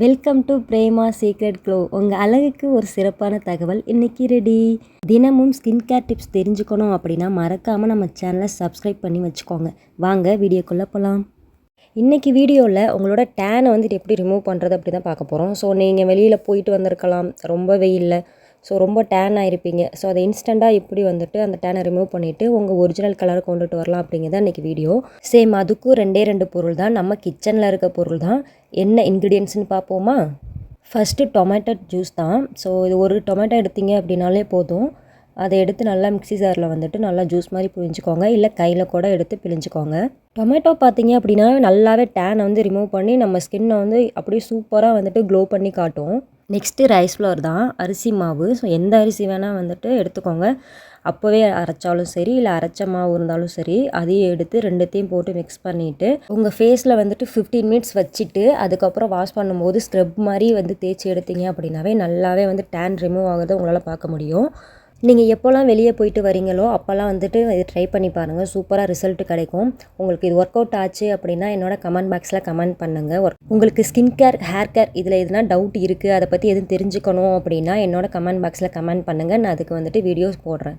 Welcome to Prema secret glow. உங்கள் அழகுக்கு ஒரு சிறப்பான தகவல் இன்றைக்கி ரெடி. தினமும் ஸ்கின் கேர் டிப்ஸ் தெரிஞ்சுக்கணும் அப்படின்னா மறக்காமல் நம்ம சேனலை சப்ஸ்கிரைப் பண்ணி வச்சுக்கோங்க. வாங்க வீடியோக்குள்ளே போகலாம். இன்றைக்கி வீடியோவில் உங்களோட டேனை வந்துட்டு எப்படி ரிமூவ் பண்ணுறது அப்படி தான் பார்க்க போகிறோம். ஸோ நீங்கள் வெளியில் போயிட்டு வந்திருக்கலாம் ரொம்ப வெயிலில். ஸோ ரொம்ப டேன் ஆகிருப்பீங்க. ஸோ அதை இன்ஸ்டண்ட்டாக எப்படி வந்துட்டு அந்த டேனை ரிமூவ் பண்ணிவிட்டு உங்கள் ஒரிஜினல் கலரை கொண்டுட்டு வரலாம் அப்படிங்கிறது இன்றைக்கி வீடியோ. சேம் அதுக்கும் ரெண்டு பொருள் தான், நம்ம கிச்சனில் இருக்க பொருள் தான். என்ன இன்க்ரீடியன்ட்ஸ்னு பார்ப்போமா? ஃபஸ்ட்டு டொமேட்டோ ஜூஸ் தான். ஸோ இது ஒரு டொமேட்டோ எடுத்தீங்க அப்படின்னாலே போதும். அதை எடுத்து நல்லா மிக்ஸி ஜாரில் வந்துட்டு நல்லா ஜூஸ் மாதிரி பிழிஞ்சிக்கோங்க, இல்லை கையில் கூட எடுத்து பிழிஞ்சிக்கோங்க. டொமேட்டோ பார்த்தீங்க அப்படின்னா நல்லாவே டேனை வந்து ரிமூவ் பண்ணி நம்ம ஸ்கின்னை வந்து அப்படியே சூப்பராக வந்துட்டு க்ளோ பண்ணி காட்டும். நெக்ஸ்ட்டு ரைஸ் ஃப்ளவர் தான், அரிசி மாவு. ஸோ எந்த அரிசி வேணால் வந்துட்டு எடுத்துக்கோங்க. அப்போவே அரைச்சாலும் சரி, இல்லை அரைச்ச மாவு இருந்தாலும் சரி, அதையும் எடுத்து ரெண்டுத்தையும் போட்டு மிக்ஸ் பண்ணிவிட்டு உங்கள் ஃபேஸில் வந்துட்டு 15 மினிட்ஸ் வச்சுட்டு அதுக்கப்புறம் வாஷ் பண்ணும்போது ஸ்க்ரப் மாதிரி வந்து தேய்ச்சி எடுத்தீங்க அப்படின்னாவே நல்லாவே வந்து டேன் ரிமூவ் ஆகிறத உங்களால் பார்க்க முடியும். நீங்கள் எப்போல்லாம் வெளியே போயிட்டு வரீங்களோ அப்போல்லாம் வந்துட்டு இது ட்ரை பண்ணி பாருங்கள். சூப்பராக ரிசல்ட் கிடைக்கும். உங்களுக்கு இது ஒர்க் அவுட் ஆச்சு அப்படின்னா என்னோட கமெண்ட் பாக்ஸில் கமெண்ட் பண்ணுங்கள். உங்களுக்கு ஸ்கின் கேர், ஹேர் கேர் இதில் எதுனா டவுட் இருக்குது, அதை பற்றி எதுவும் தெரிஞ்சுக்கணும் அப்படின்னா என்னோட கமெண்ட் பாக்ஸில் கமெண்ட் பண்ணுங்கள். நான் அதுக்கு வந்துட்டு வீடியோஸ் போடுறேன்.